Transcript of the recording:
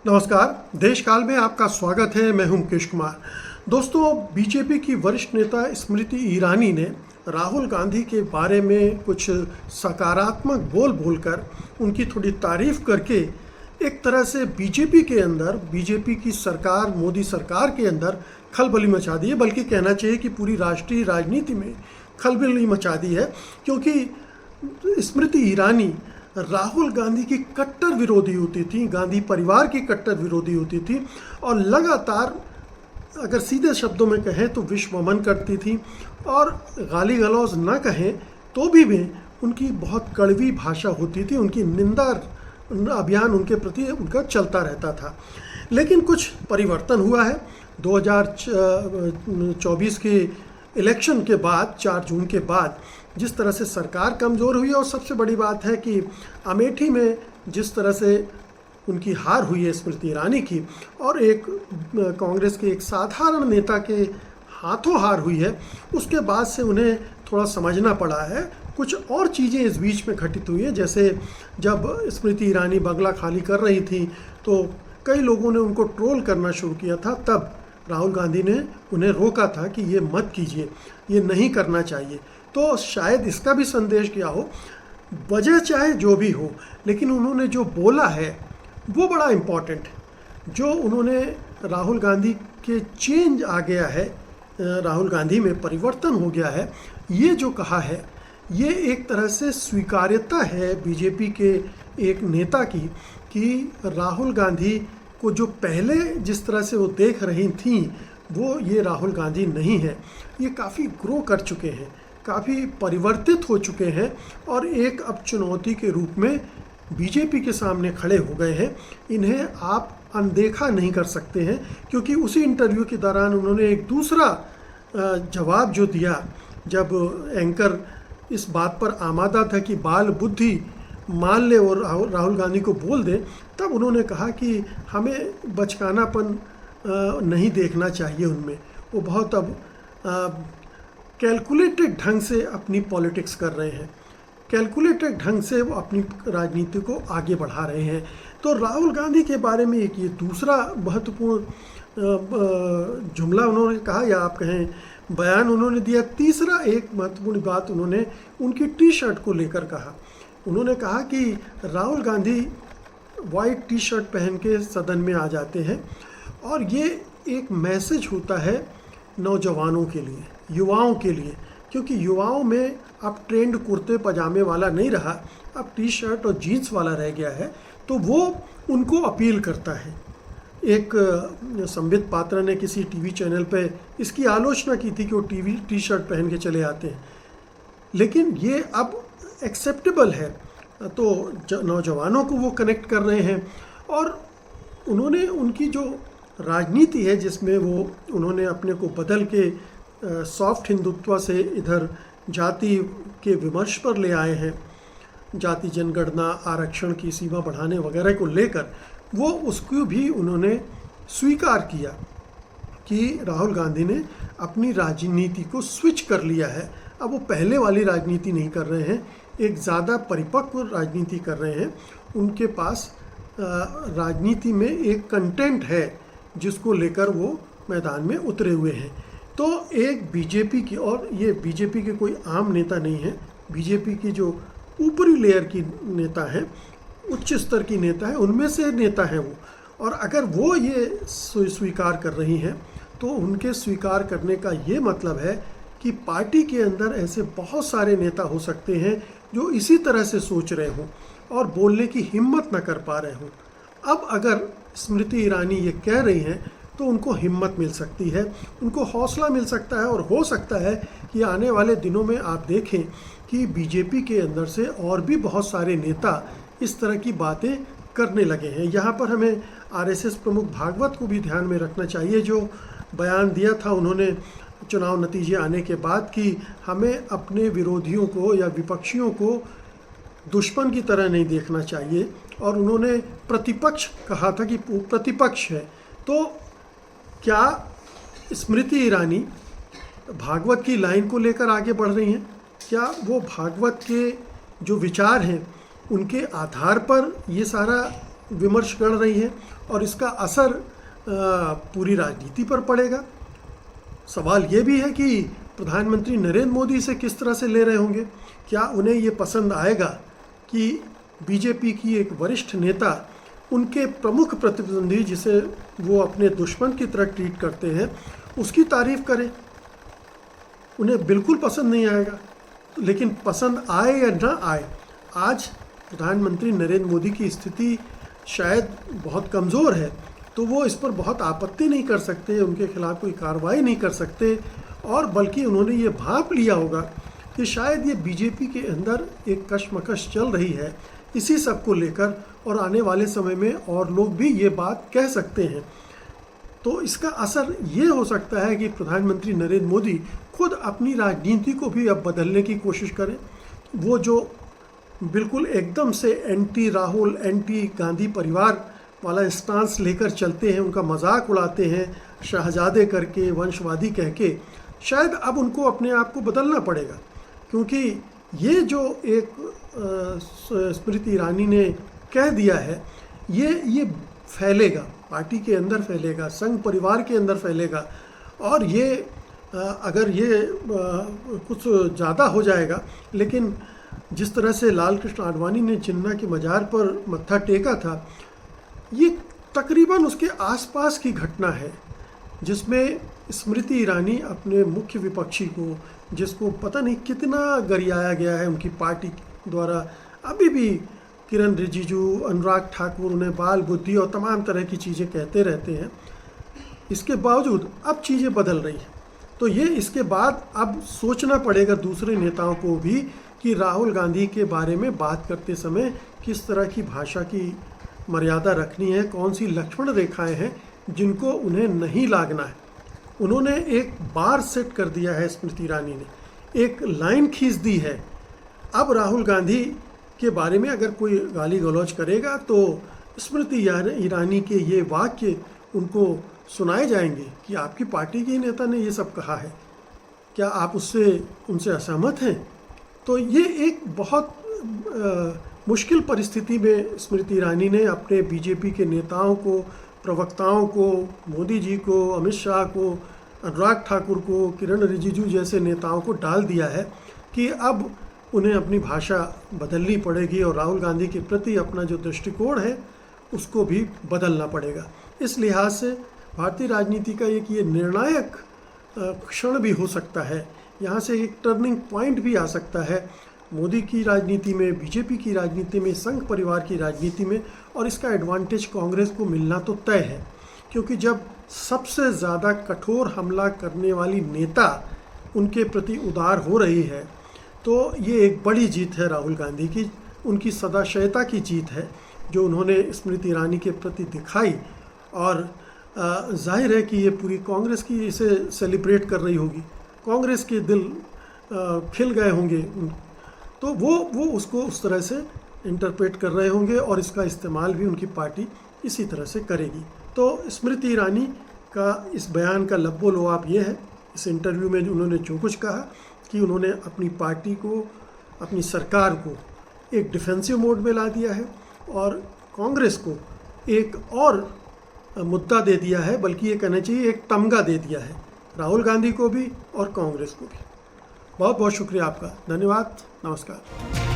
नमस्कार। देश काल में आपका स्वागत है। मैं हूं मुकेश कुमार। दोस्तों, बीजेपी की वरिष्ठ नेता स्मृति ईरानी ने राहुल गांधी के बारे में कुछ सकारात्मक बोल बोलकर उनकी थोड़ी तारीफ करके एक तरह से बीजेपी के अंदर, बीजेपी की सरकार, मोदी सरकार के अंदर खलबली मचा दी है। बल्कि कहना चाहिए कि पूरी राष्ट्रीय राजनीति में खलबली मचा दी है, क्योंकि स्मृति ईरानी राहुल गांधी की कट्टर विरोधी होती थी, गांधी परिवार की कट्टर विरोधी होती थी और लगातार, अगर सीधे शब्दों में कहें तो विश्वमन करती थी और गाली गलौज न कहें तो भी उनकी बहुत कड़वी भाषा होती थी। उनकी निंदा अभियान उनके प्रति उनका चलता रहता था। लेकिन कुछ परिवर्तन हुआ है 2024 के इलेक्शन के बाद, 4 जून के बाद जिस तरह से सरकार कमज़ोर हुई है, और सबसे बड़ी बात है कि अमेठी में जिस तरह से उनकी हार हुई है स्मृति ईरानी की, और एक कांग्रेस के एक साधारण नेता के हाथों हार हुई है, उसके बाद से उन्हें थोड़ा समझना पड़ा है। कुछ और चीज़ें इस बीच में घटित हुई है। जैसे जब स्मृति ईरानी बंगला खाली कर रही थी तो कई लोगों ने उनको ट्रोल करना शुरू किया था। तब राहुल गांधी ने उन्हें रोका था कि ये मत कीजिए, ये नहीं करना चाहिए। तो शायद इसका भी संदेश क्या हो, वजह चाहे जो भी हो, लेकिन उन्होंने जो बोला है वो बड़ा इम्पॉर्टेंट है। जो उन्होंने राहुल गांधी के चेंज आ गया है, राहुल गांधी में परिवर्तन हो गया है, ये जो कहा है, ये एक तरह से स्वीकार्यता है बीजेपी के एक नेता की कि राहुल गांधी को जो पहले जिस तरह से वो देख रही थी वो ये राहुल गांधी नहीं है। ये काफ़ी ग्रो कर चुके हैं, काफ़ी परिवर्तित हो चुके हैं और एक अब चुनौती के रूप में बीजेपी के सामने खड़े हो गए हैं। इन्हें आप अनदेखा नहीं कर सकते हैं, क्योंकि उसी इंटरव्यू के दौरान उन्होंने एक दूसरा जवाब जो दिया, जब एंकर इस बात पर आमादा था कि बाल बुद्धि मान ले और राहुल गांधी को बोल दे, तब उन्होंने कहा कि हमें बचकानापन नहीं देखना चाहिए उनमें। वो बहुत अब कैलकुलेटेड ढंग से अपनी पॉलिटिक्स कर रहे हैं, कैलकुलेटेड ढंग से वो अपनी राजनीति को आगे बढ़ा रहे हैं। तो राहुल गांधी के बारे में एक ये दूसरा महत्वपूर्ण जुमला उन्होंने कहा, या आप कहें बयान उन्होंने दिया। तीसरा एक महत्वपूर्ण बात उन्होंने उनकी टी शर्ट को लेकर कहा। उन्होंने कहा कि Rahul Gandhi white T shirt पहन के सदन में आ जाते हैं और ये एक मैसेज होता है नौजवानों के लिए, युवाओं के लिए, क्योंकि युवाओं में अब ट्रेंड कुर्ते पजामे वाला नहीं रहा, अब टी शर्ट और जीन्स वाला रह गया है। तो वो उनको अपील करता है। एक संबित पात्रा ने किसी टीवी चैनल पे इसकी आलोचना की थी कि वो टी शर्ट पहन के चले आते हैं, लेकिन ये अब एक्सेप्टेबल है। तो नौजवानों को वो कनेक्ट कर रहे हैं और उन्होंने उनकी जो राजनीति है जिसमें वो उन्होंने अपने को बदल के सॉफ्ट हिंदुत्व से इधर जाति के विमर्श पर ले आए हैं, जाति जनगणना, आरक्षण की सीमा बढ़ाने वगैरह को लेकर, वो उसको भी उन्होंने स्वीकार किया कि राहुल गांधी ने अपनी राजनीति को स्विच कर लिया है। अब वो पहले वाली राजनीति नहीं कर रहे हैं, एक ज़्यादा परिपक्व राजनीति कर रहे हैं। उनके पास राजनीति में एक कंटेंट है जिसको लेकर वो मैदान में उतरे हुए हैं। तो एक बीजेपी की, और ये बीजेपी के कोई आम नेता नहीं है, बीजेपी की जो ऊपरी लेयर की नेता है, उच्च स्तर की नेता है, उनमें से नेता है वो। और अगर वो ये स्वीकार कर रही हैं तो उनके स्वीकार करने का ये मतलब है कि पार्टी के अंदर ऐसे बहुत सारे नेता हो सकते हैं जो इसी तरह से सोच रहे हों और बोलने की हिम्मत न कर पा रहे हों। अब अगर स्मृति ईरानी ये कह रही हैं तो उनको हिम्मत मिल सकती है, उनको हौसला मिल सकता है, और हो सकता है कि आने वाले दिनों में आप देखें कि बीजेपी के अंदर से और भी बहुत सारे नेता इस तरह की बातें करने लगे हैं। यहाँ पर हमें आरएसएस प्रमुख भागवत को भी ध्यान में रखना चाहिए, जो बयान दिया था उन्होंने चुनाव नतीजे आने के बाद कि हमें अपने विरोधियों को या विपक्षियों को दुश्मन की तरह नहीं देखना चाहिए, और उन्होंने प्रतिपक्ष कहा था कि प्रतिपक्ष है। तो क्या स्मृति ईरानी भागवत की लाइन को लेकर आगे बढ़ रही हैं? क्या वो भागवत के जो विचार हैं उनके आधार पर ये सारा विमर्श कर रही हैं और इसका असर पूरी राजनीति पर पड़ेगा। सवाल ये भी है कि प्रधानमंत्री नरेंद्र मोदी इसे किस तरह से ले रहे होंगे। क्या उन्हें ये पसंद आएगा कि बीजेपी की एक वरिष्ठ नेता उनके प्रमुख प्रतिद्वंदी, जिसे वो अपने दुश्मन की तरह ट्रीट करते हैं, उसकी तारीफ करें? उन्हें बिल्कुल पसंद नहीं आएगा। लेकिन पसंद आए या ना आए, आज प्रधानमंत्री नरेंद्र मोदी की स्थिति शायद बहुत कमज़ोर है, तो वो इस पर बहुत आपत्ति नहीं कर सकते, उनके खिलाफ कोई कार्रवाई नहीं कर सकते, और बल्कि उन्होंने ये भांप लिया होगा कि शायद ये बीजेपी के अंदर एक कशमकश चल रही है इसी सब को लेकर, और आने वाले समय में और लोग भी ये बात कह सकते हैं। तो इसका असर ये हो सकता है कि प्रधानमंत्री नरेंद्र मोदी खुद अपनी राजनीति को भी अब बदलने की कोशिश करें। वो जो बिल्कुल एकदम से एंटी राहुल, एंटी गांधी परिवार वाला स्टांस लेकर चलते हैं, उनका मजाक उड़ाते हैं शहजादे करके, वंशवादी कह के, शायद अब उनको अपने आप को बदलना पड़ेगा। क्योंकि ये जो एक स्मृति ईरानी ने कह दिया है, ये फैलेगा, पार्टी के अंदर फैलेगा, संघ परिवार के अंदर फैलेगा, और ये अगर ये कुछ ज़्यादा हो जाएगा। लेकिन जिस तरह से लाल कृष्ण आडवाणी ने जिन्ना के मज़ार पर मत्था टेका था, ये तकरीबन उसके आसपास की घटना है, जिसमें स्मृति ईरानी अपने मुख्य विपक्षी को, जिसको पता नहीं कितना गरियाया गया है उनकी पार्टी द्वारा, अभी भी किरण रिजिजू, अनुराग ठाकुर उन्हें बाल बुद्धि और तमाम तरह की चीज़ें कहते रहते हैं, इसके बावजूद अब चीज़ें बदल रही हैं। तो ये इसके बाद अब सोचना पड़ेगा दूसरे नेताओं को भी कि राहुल गांधी के बारे में बात करते समय किस तरह की भाषा की मर्यादा रखनी है, कौन सी लक्ष्मण रेखाएं हैं जिनको उन्हें नहीं लागना है। उन्होंने एक बार सेट कर दिया है, स्मृति ईरानी ने एक लाइन खींच दी है। अब राहुल गांधी के बारे में अगर कोई गाली गलौज करेगा तो स्मृति ईरानी के ये वाक्य उनको सुनाए जाएंगे कि आपकी पार्टी के नेता ने ये सब कहा है, क्या आप उनसे असहमत हैं? तो ये एक बहुत मुश्किल परिस्थिति में स्मृति ईरानी ने अपने बीजेपी के नेताओं को, प्रवक्ताओं को, मोदी जी को, अमित शाह को, अनुराग ठाकुर को, किरण रिजिजू जैसे नेताओं को डाल दिया है कि अब उन्हें अपनी भाषा बदलनी पड़ेगी और राहुल गांधी के प्रति अपना जो दृष्टिकोण है उसको भी बदलना पड़ेगा। इस लिहाज से भारतीय राजनीति का एक ये निर्णायक क्षण भी हो सकता है, यहाँ से एक टर्निंग पॉइंट भी आ सकता है मोदी की राजनीति में, बीजेपी की राजनीति में, संघ परिवार की राजनीति में, और इसका एडवांटेज कांग्रेस को मिलना तो तय है। क्योंकि जब सबसे ज़्यादा कठोर हमला करने वाली नेता उनके प्रति उदार हो रही है, तो ये एक बड़ी जीत है राहुल गांधी की, उनकी सदाशयता की जीत है जो उन्होंने स्मृति ईरानी के प्रति दिखाई, और जाहिर है कि ये पूरी कांग्रेस की इसे सेलिब्रेट कर रही होगी, कांग्रेस के दिल खिल गए होंगे, तो वो उसको उस तरह से इंटरप्रेट कर रहे होंगे और इसका इस्तेमाल भी उनकी पार्टी इसी तरह से करेगी। तो स्मृति ईरानी का इस बयान का लब्बो लुआब ये है, इस इंटरव्यू में उन्होंने जो कुछ कहा कि उन्होंने अपनी पार्टी को, अपनी सरकार को एक डिफेंसिव मोड में ला दिया है और कांग्रेस को एक और मुद्दा दे दिया है, बल्कि ये कहना चाहिए एक तमगा दे दिया है, राहुल गांधी को भी और कांग्रेस को भी। बहुत बहुत शुक्रिया आपका, धन्यवाद, नमस्कार।